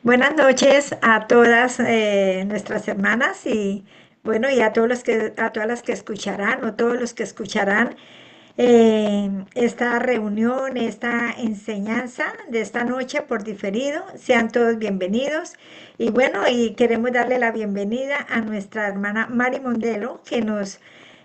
Buenas noches a todas nuestras hermanas y bueno, y a todos a todas las que escucharán o todos los que escucharán esta reunión, esta enseñanza de esta noche por diferido. Sean todos bienvenidos. Y bueno, y queremos darle la bienvenida a nuestra hermana Mari Mondelo, que nos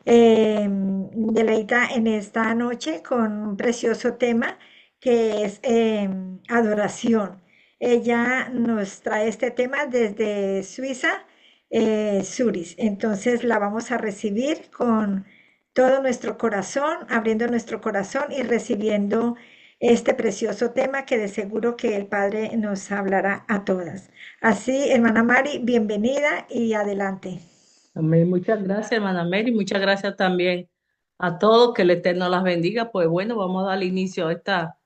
deleita en esta noche con un precioso tema que es adoración. Ella nos trae este tema desde Suiza, Zurich. Entonces la vamos a recibir con todo nuestro corazón, abriendo nuestro corazón y recibiendo este precioso tema que de seguro que el Padre nos hablará a todas. Así, hermana Mari, bienvenida y adelante. Amén. Muchas gracias, hermana Mary. Muchas gracias también a todos. Que el Eterno las bendiga. Pues bueno, vamos a dar inicio a esta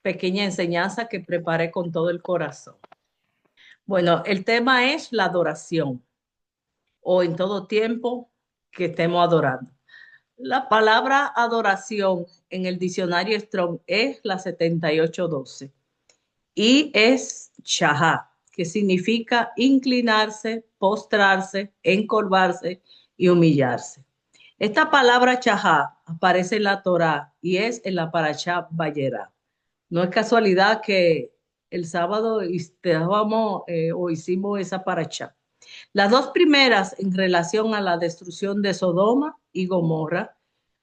pequeña enseñanza que preparé con todo el corazón. Bueno, el tema es la adoración o en todo tiempo que estemos adorando. La palabra adoración en el diccionario Strong es la 7812 y es shahá, que significa inclinarse, postrarse, encorvarse y humillarse. Esta palabra chajá aparece en la Torá y es en la Parashá Vayera. No es casualidad que el sábado o hicimos esa parashá. Las dos primeras en relación a la destrucción de Sodoma y Gomorra,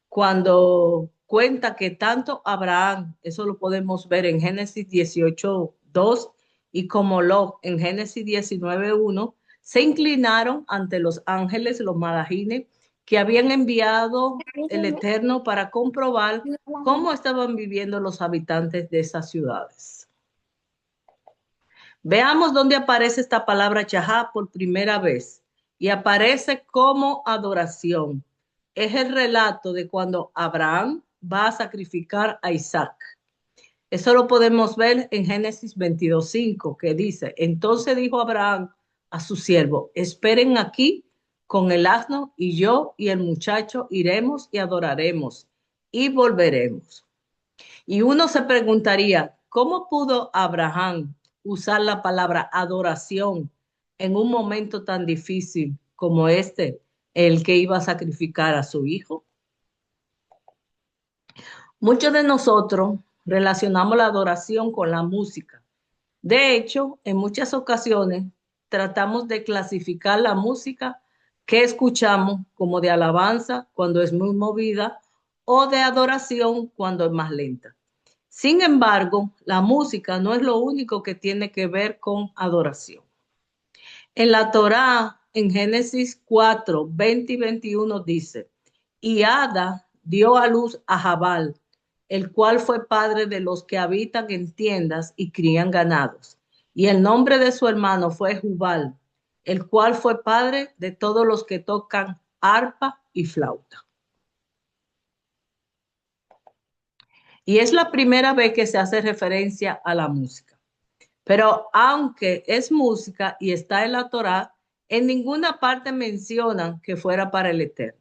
cuando cuenta que tanto Abraham, eso lo podemos ver en Génesis 18:2, y como Lot en Génesis 19:1, se inclinaron ante los ángeles, los malajines, que habían enviado el Eterno para comprobar cómo estaban viviendo los habitantes de esas ciudades. Veamos dónde aparece esta palabra chahá por primera vez y aparece como adoración. Es el relato de cuando Abraham va a sacrificar a Isaac. Eso lo podemos ver en Génesis 22:5, que dice: entonces dijo Abraham a su siervo, esperen aquí con el asno y yo y el muchacho iremos y adoraremos y volveremos. Y uno se preguntaría, ¿cómo pudo Abraham usar la palabra adoración en un momento tan difícil como este, el que iba a sacrificar a su hijo? Muchos de nosotros relacionamos la adoración con la música. De hecho, en muchas ocasiones tratamos de clasificar la música que escuchamos como de alabanza cuando es muy movida o de adoración cuando es más lenta. Sin embargo, la música no es lo único que tiene que ver con adoración. En la Torá, en Génesis 4:20 y 21 dice: y Ada dio a luz a Jabal, el cual fue padre de los que habitan en tiendas y crían ganados. Y el nombre de su hermano fue Jubal, el cual fue padre de todos los que tocan arpa y flauta. Y es la primera vez que se hace referencia a la música. Pero aunque es música y está en la Torá, en ninguna parte mencionan que fuera para el Eterno.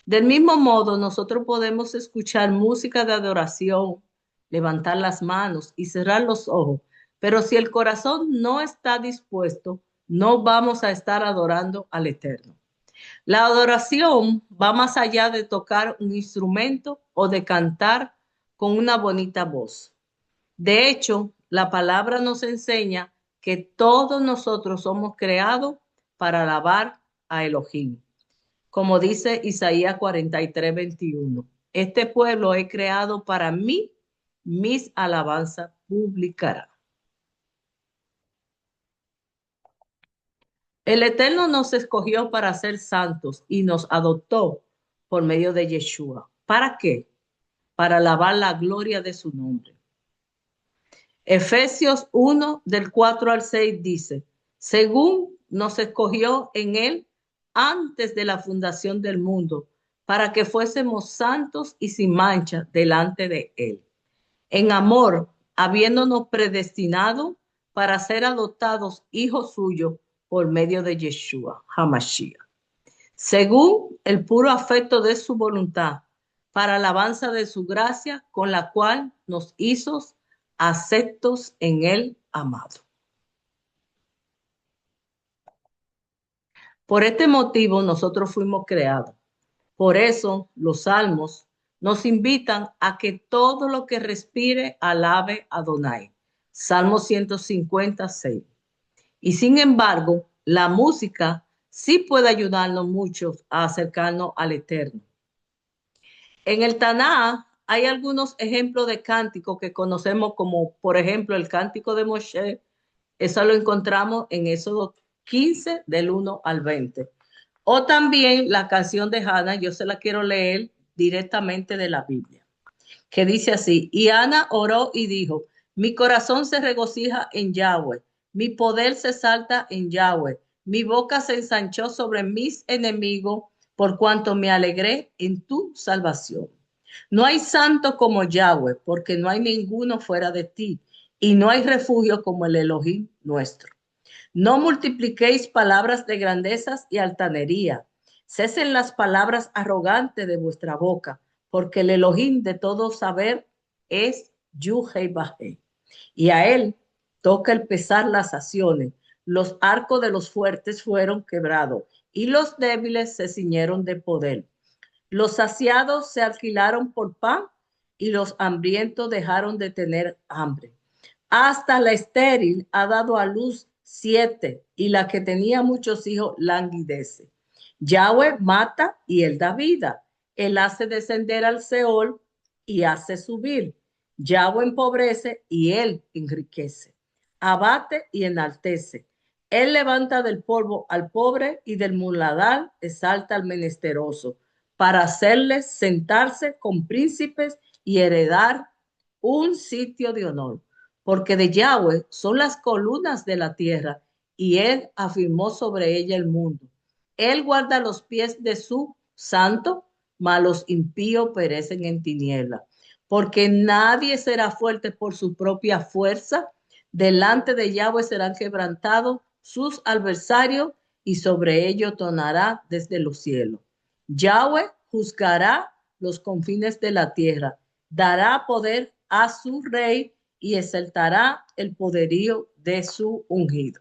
Del mismo modo, nosotros podemos escuchar música de adoración, levantar las manos y cerrar los ojos, pero si el corazón no está dispuesto, no vamos a estar adorando al Eterno. La adoración va más allá de tocar un instrumento o de cantar con una bonita voz. De hecho, la palabra nos enseña que todos nosotros somos creados para alabar a Elohim. Como dice Isaías 43:21, este pueblo he creado para mí, mis alabanzas publicará. El Eterno nos escogió para ser santos y nos adoptó por medio de Yeshua. ¿Para qué? Para alabar la gloria de su nombre. Efesios 1:4 al 6 dice: según nos escogió en él antes de la fundación del mundo, para que fuésemos santos y sin mancha delante de él. En amor, habiéndonos predestinado para ser adoptados hijos suyos por medio de Yeshua, Hamashiach, según el puro afecto de su voluntad, para alabanza de su gracia, con la cual nos hizo aceptos en el amado. Por este motivo nosotros fuimos creados. Por eso los salmos nos invitan a que todo lo que respire alabe a Adonai. Salmo 156. Y sin embargo, la música sí puede ayudarnos mucho a acercarnos al Eterno. En el Taná hay algunos ejemplos de cánticos que conocemos como, por ejemplo, el cántico de Moshe. Eso lo encontramos en Éxodo 15, del 1 al 20. O también la canción de Hannah, yo se la quiero leer directamente de la Biblia, que dice así: y Ana oró y dijo, mi corazón se regocija en Yahweh, mi poder se salta en Yahweh, mi boca se ensanchó sobre mis enemigos, por cuanto me alegré en tu salvación. No hay santo como Yahweh, porque no hay ninguno fuera de ti, y no hay refugio como el Elohim nuestro. No multipliquéis palabras de grandezas y altanería. Cesen las palabras arrogantes de vuestra boca, porque el Elohim de todo saber es Yuhei-Bajé. Y a él toca el pesar las acciones. Los arcos de los fuertes fueron quebrados y los débiles se ciñeron de poder. Los saciados se alquilaron por pan y los hambrientos dejaron de tener hambre. Hasta la estéril ha dado a luz 7 y la que tenía muchos hijos languidece. Yahweh mata y él da vida. Él hace descender al Seol y hace subir. Yahweh empobrece y él enriquece. Abate y enaltece. Él levanta del polvo al pobre y del muladar exalta al menesteroso para hacerles sentarse con príncipes y heredar un sitio de honor. Porque de Yahweh son las columnas de la tierra y él afirmó sobre ella el mundo. Él guarda los pies de su santo, mas los impíos perecen en tinieblas. Porque nadie será fuerte por su propia fuerza. Delante de Yahweh serán quebrantados sus adversarios y sobre ellos tonará desde los cielos. Yahweh juzgará los confines de la tierra, dará poder a su rey y exaltará el poderío de su ungido.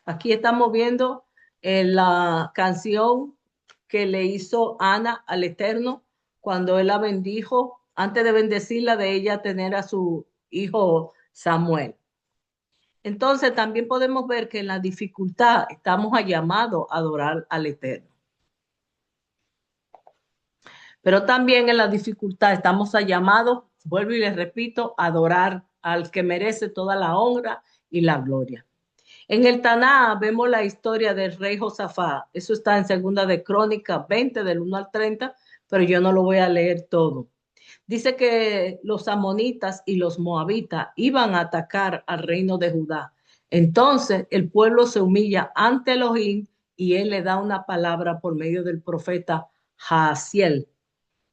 Aquí estamos viendo la canción que le hizo Ana al Eterno cuando él la bendijo, antes de bendecirla, de ella tener a su hijo Samuel. Entonces también podemos ver que en la dificultad estamos llamados a adorar al Eterno. Pero también en la dificultad estamos llamados, vuelvo y les repito, a adorar al que merece toda la honra y la gloria. En el Taná vemos la historia del rey Josafat. Eso está en Segunda de Crónicas 20, del 1 al 30, pero yo no lo voy a leer todo. Dice que los amonitas y los moabitas iban a atacar al reino de Judá. Entonces el pueblo se humilla ante Elohim y él le da una palabra por medio del profeta Jaasiel.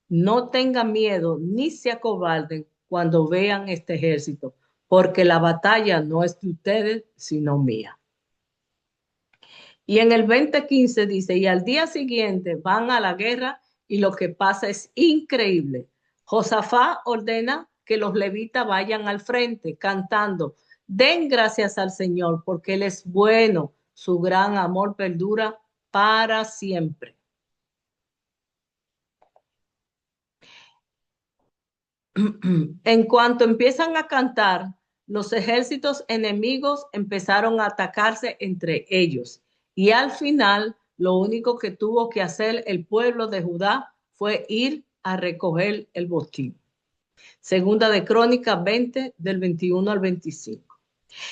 No tengan miedo ni se acobarden cuando vean este ejército, porque la batalla no es de ustedes, sino mía. Y en el 20:15 dice, y al día siguiente van a la guerra y lo que pasa es increíble. Josafat ordena que los levitas vayan al frente cantando, den gracias al Señor porque Él es bueno, su gran amor perdura para siempre. En cuanto empiezan a cantar, los ejércitos enemigos empezaron a atacarse entre ellos y al final lo único que tuvo que hacer el pueblo de Judá fue ir a recoger el botín. Segunda de Crónicas 20, del 21 al 25.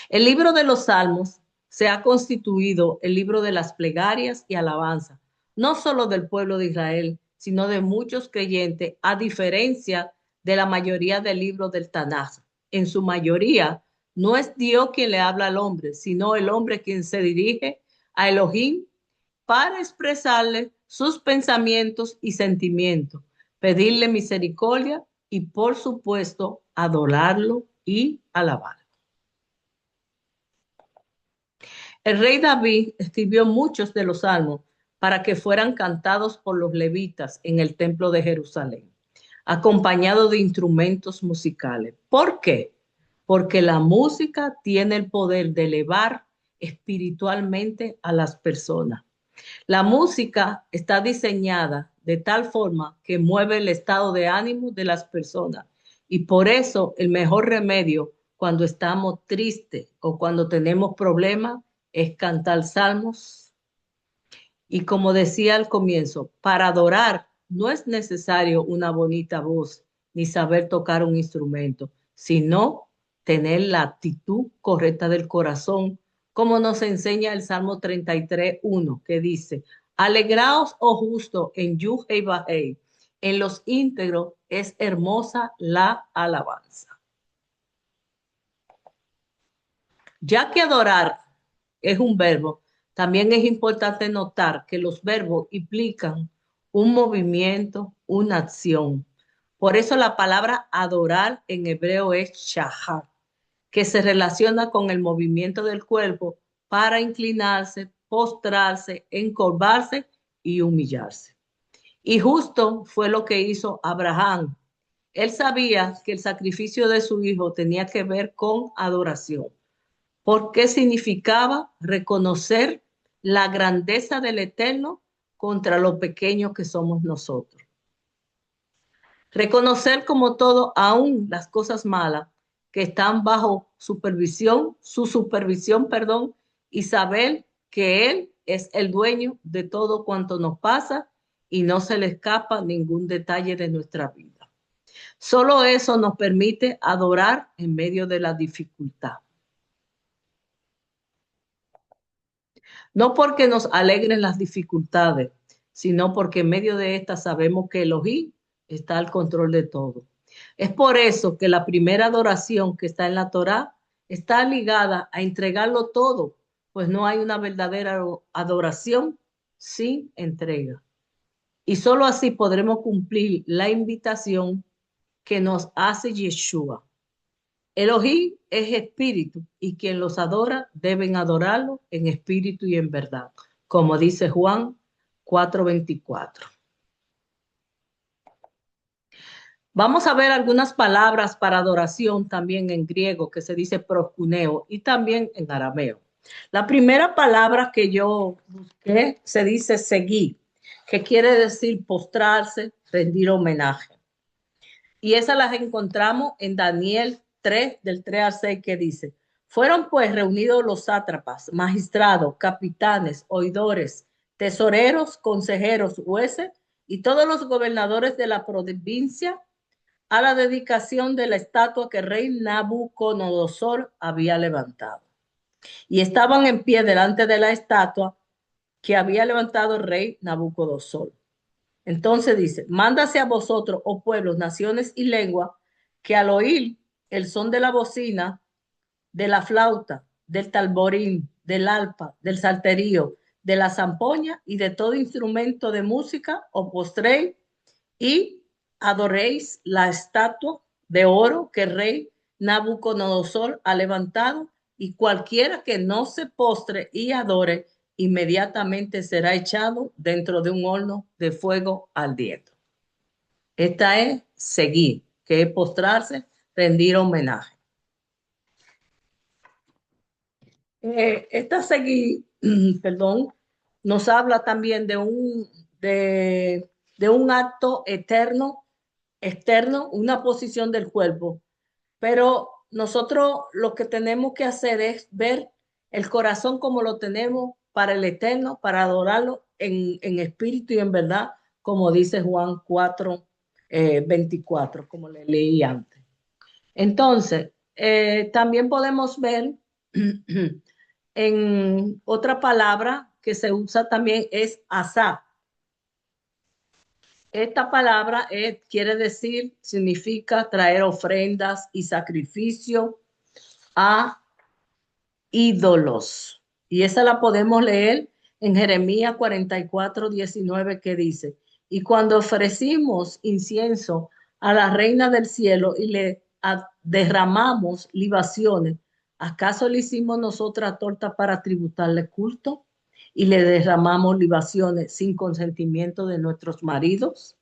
El libro de los Salmos se ha constituido el libro de las plegarias y alabanza, no solo del pueblo de Israel, sino de muchos creyentes, a diferencia de la mayoría del libro del Tanaj. En su mayoría, no es Dios quien le habla al hombre, sino el hombre quien se dirige a Elohim para expresarle sus pensamientos y sentimientos, pedirle misericordia y, por supuesto, adorarlo y alabarlo. El rey David escribió muchos de los salmos para que fueran cantados por los levitas en el templo de Jerusalén, acompañado de instrumentos musicales. ¿Por qué? Porque la música tiene el poder de elevar espiritualmente a las personas. La música está diseñada de tal forma que mueve el estado de ánimo de las personas y por eso el mejor remedio cuando estamos tristes o cuando tenemos problemas es cantar salmos. Y como decía al comienzo, para adorar no es necesario una bonita voz ni saber tocar un instrumento, sino tener la actitud correcta del corazón, como nos enseña el Salmo 33:1, que dice, alegraos, oh justo, en Yuhei y Bajei, en los íntegros es hermosa la alabanza. Ya que adorar es un verbo, también es importante notar que los verbos implican un movimiento, una acción. Por eso la palabra adorar en hebreo es shahar, que se relaciona con el movimiento del cuerpo para inclinarse, postrarse, encorvarse y humillarse. Y justo fue lo que hizo Abraham. Él sabía que el sacrificio de su hijo tenía que ver con adoración porque significaba reconocer la grandeza del Eterno contra lo pequeño que somos nosotros. Reconocer como todo, aún las cosas malas que están bajo supervisión, su supervisión, perdón, y saber que Él es el dueño de todo cuanto nos pasa y no se le escapa ningún detalle de nuestra vida. Solo eso nos permite adorar en medio de la dificultad. No porque nos alegren las dificultades, sino porque en medio de estas sabemos que Elohim está al control de todo. Es por eso que la primera adoración que está en la Torá está ligada a entregarlo todo, pues no hay una verdadera adoración sin entrega. Y solo así podremos cumplir la invitación que nos hace Yeshua. Elohim es espíritu y quien los adora deben adorarlo en espíritu y en verdad, como dice Juan 4:24. Vamos a ver algunas palabras para adoración también en griego que se dice proskuneo y también en arameo. La primera palabra que yo busqué se dice seguir, que quiere decir postrarse, rendir homenaje. Y esas las encontramos en Daniel 3, del 3 al 6, que dice, fueron pues reunidos los sátrapas, magistrados, capitanes, oidores, tesoreros, consejeros, jueces y todos los gobernadores de la provincia a la dedicación de la estatua que el rey Nabucodonosor había levantado. Y estaban en pie delante de la estatua que había levantado el rey Nabucodonosor. Entonces dice, mándase a vosotros, oh pueblos, naciones y lenguas, que al oír el son de la bocina, de la flauta, del tamborín, del arpa, del salterio, de la zampoña y de todo instrumento de música, os postréis y adoréis la estatua de oro que el rey Nabucodonosor ha levantado, y cualquiera que no se postre y adore, inmediatamente será echado dentro de un horno de fuego ardiente. Esta es seguir, que es postrarse, rendir homenaje. Esta seguir, perdón, nos habla también de un acto eterno, externo, una posición del cuerpo. Pero nosotros lo que tenemos que hacer es ver el corazón como lo tenemos para el eterno, para adorarlo en espíritu y en verdad, como dice Juan 4, 24, como le leí antes. Entonces, también podemos ver en otra palabra que se usa también es asá. Esta palabra quiere decir, significa traer ofrendas y sacrificio a ídolos. Y esa la podemos leer en Jeremías 44:19, que dice, y cuando ofrecimos incienso a la reina del cielo y le derramamos libaciones, ¿acaso le hicimos nosotras torta para tributarle culto? Y le derramamos libaciones sin consentimiento de nuestros maridos.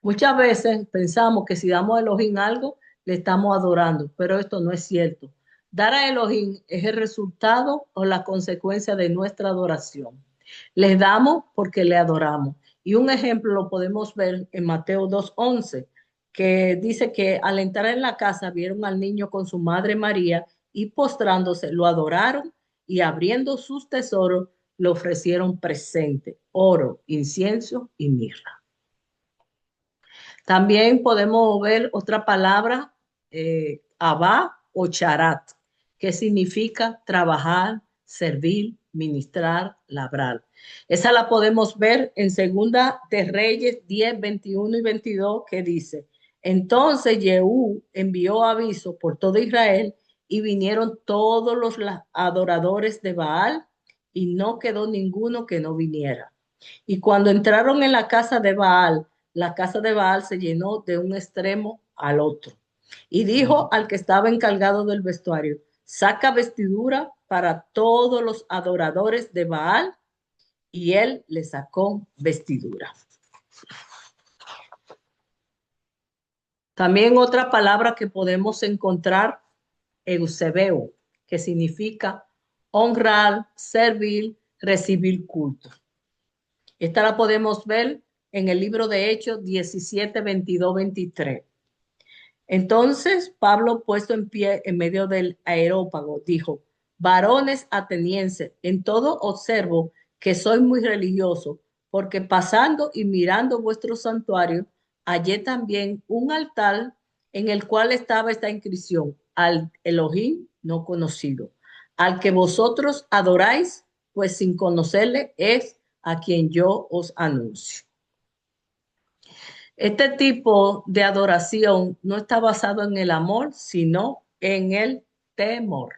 Muchas veces pensamos que si damos a Elohim algo, le estamos adorando, pero esto no es cierto. Dar a Elohim es el resultado o la consecuencia de nuestra adoración. Le damos porque le adoramos. Y un ejemplo lo podemos ver en Mateo 2:11, que dice que al entrar en la casa vieron al niño con su madre María y postrándose lo adoraron y abriendo sus tesoros le ofrecieron presente, oro, incienso y mirra. También podemos ver otra palabra, abá o charat, que significa trabajar, servir, ministrar, labrar. Esa la podemos ver en Segunda de Reyes 10, 21 y 22, que dice, entonces Jehú envió aviso por todo Israel y vinieron todos los adoradores de Baal y no quedó ninguno que no viniera. Y cuando entraron en la casa de Baal se llenó de un extremo al otro. Y dijo al que estaba encargado del vestuario, saca vestidura para todos los adoradores de Baal, y él le sacó vestidura. También otra palabra que podemos encontrar, eusebeo, que significa honrar, servir, recibir culto. Esta la podemos ver en el libro de Hechos 17, 22, 23. Entonces Pablo, puesto en pie en medio del aerópago, dijo, varones atenienses, en todo observo que soy muy religioso, porque pasando y mirando vuestro santuario, hallé también un altar en el cual estaba esta inscripción, al Elohim no conocido, al que vosotros adoráis, pues sin conocerle es a quien yo os anuncio. Este tipo de adoración no está basado en el amor, sino en el temor.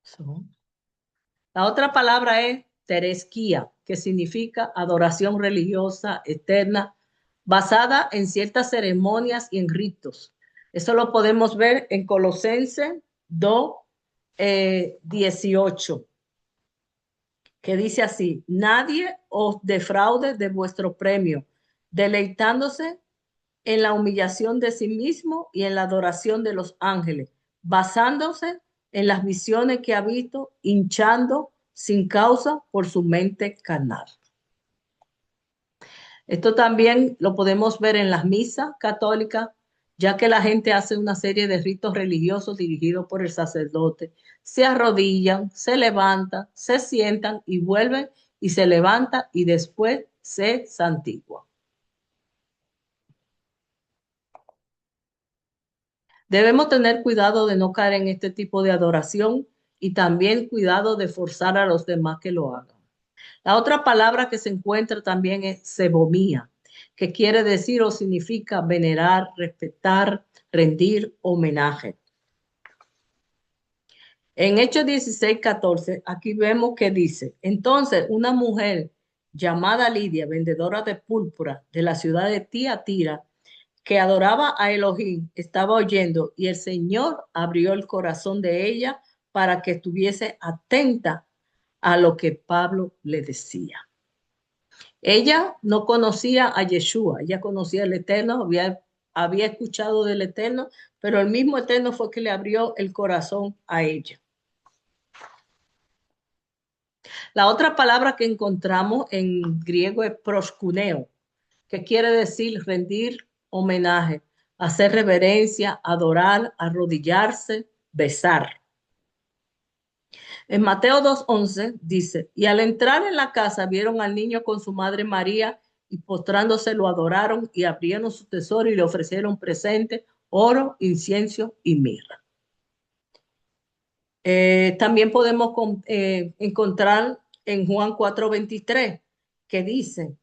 So. La otra palabra es teresquía, que significa adoración religiosa eterna, basada en ciertas ceremonias y en ritos. Eso lo podemos ver en Colosenses 2, 18, que dice así, nadie os defraude de vuestro premio, deleitándose en la humillación de sí mismo y en la adoración de los ángeles, basándose en las visiones que ha visto, hinchando sin causa por su mente carnal. Esto también lo podemos ver en las misas católicas, ya que la gente hace una serie de ritos religiosos dirigidos por el sacerdote. Se arrodillan, se levantan, se sientan y vuelven y se levantan y después se santiguan. Debemos tener cuidado de no caer en este tipo de adoración y también cuidado de forzar a los demás que lo hagan. La otra palabra que se encuentra también es sebomía, que quiere decir o significa venerar, respetar, rendir homenaje. En Hechos 16, 14, aquí vemos que dice, entonces una mujer llamada Lidia, vendedora de púrpura de la ciudad de Tiatira, que adoraba a Elohim, estaba oyendo y el Señor abrió el corazón de ella para que estuviese atenta a lo que Pablo le decía. Ella no conocía a Yeshua, ella conocía al Eterno, había escuchado del Eterno, pero el mismo Eterno fue que le abrió el corazón a ella. La otra palabra que encontramos en griego es proskuneo, que quiere decir rendir homenaje, hacer reverencia, adorar, arrodillarse, besar. En Mateo 2:11 dice, y al entrar en la casa vieron al niño con su madre María y postrándose lo adoraron y abrieron su tesoro y le ofrecieron presente, oro, incienso y mirra. También podemos encontrar en Juan 4:23 que dice,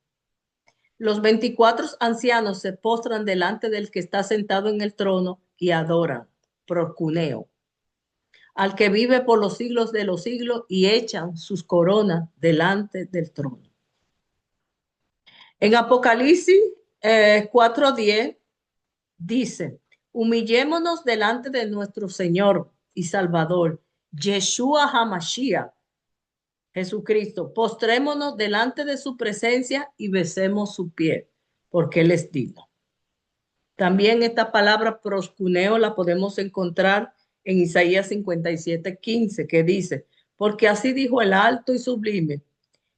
los 24 ancianos se postran delante del que está sentado en el trono y adoran, procuneo, al que vive por los siglos de los siglos y echan sus coronas delante del trono. En Apocalipsis 4:10 dice, humillémonos delante de nuestro Señor y Salvador, Yeshua HaMashiach, Jesucristo, postrémonos delante de su presencia y besemos su pie, porque Él es digno. También esta palabra proscuneo la podemos encontrar en Isaías 57:15, que dice, porque así dijo el alto y sublime,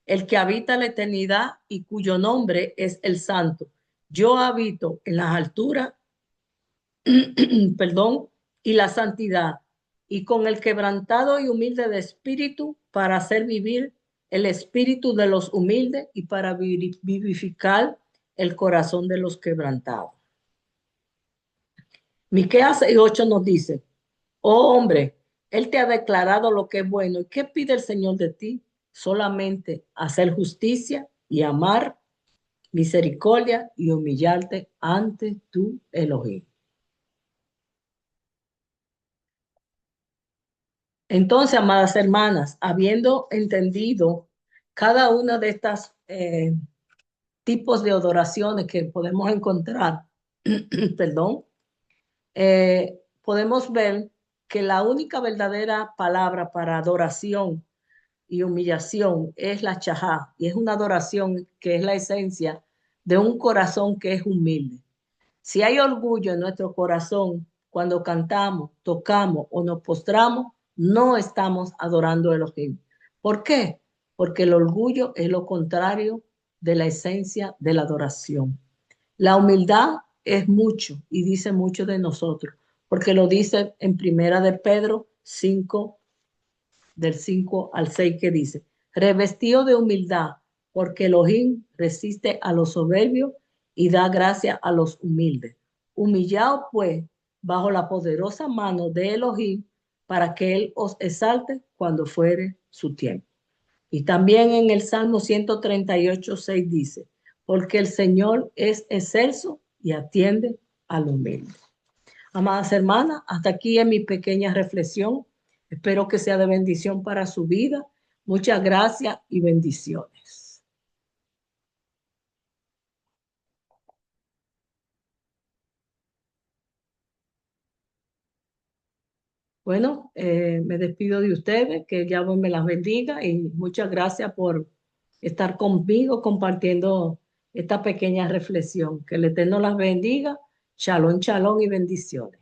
el que habita la eternidad y cuyo nombre es el Santo. Yo habito en las alturas, perdón, y la santidad, y con el quebrantado y humilde de espíritu, para hacer vivir el espíritu de los humildes y para vivificar el corazón de los quebrantados. Miqueas 6:8 nos dice, oh hombre, él te ha declarado lo que es bueno. ¿Y qué pide el Señor de ti? Solamente hacer justicia y amar misericordia y humillarte ante tu Elohim. Entonces, amadas hermanas, habiendo entendido cada una de estas tipos de adoraciones que podemos encontrar, perdón, podemos ver que la única verdadera palabra para adoración y humillación es la chajá, y es una adoración que es la esencia de un corazón que es humilde. Si hay orgullo en nuestro corazón cuando cantamos, tocamos o nos postramos, no estamos adorando a Elohim. ¿Por qué? Porque el orgullo es lo contrario de la esencia de la adoración. La humildad es mucho y dice mucho de nosotros, porque lo dice en Primera de Pedro 5, del 5 al 6, que dice, revestido de humildad, porque Elohim resiste a los soberbios y da gracia a los humildes. Humillado pues bajo la poderosa mano de Elohim, para que él os exalte cuando fuere su tiempo. Y también en el Salmo 138:6 dice, porque el Señor es excelso y atiende al humilde. Amadas hermanas, hasta aquí es mi pequeña reflexión. Espero que sea de bendición para su vida. Muchas gracias y bendiciones. Bueno, me despido de ustedes, que Yahweh me las bendiga y muchas gracias por estar conmigo compartiendo esta pequeña reflexión. Que el Eterno las bendiga. Shalom, shalom y bendiciones.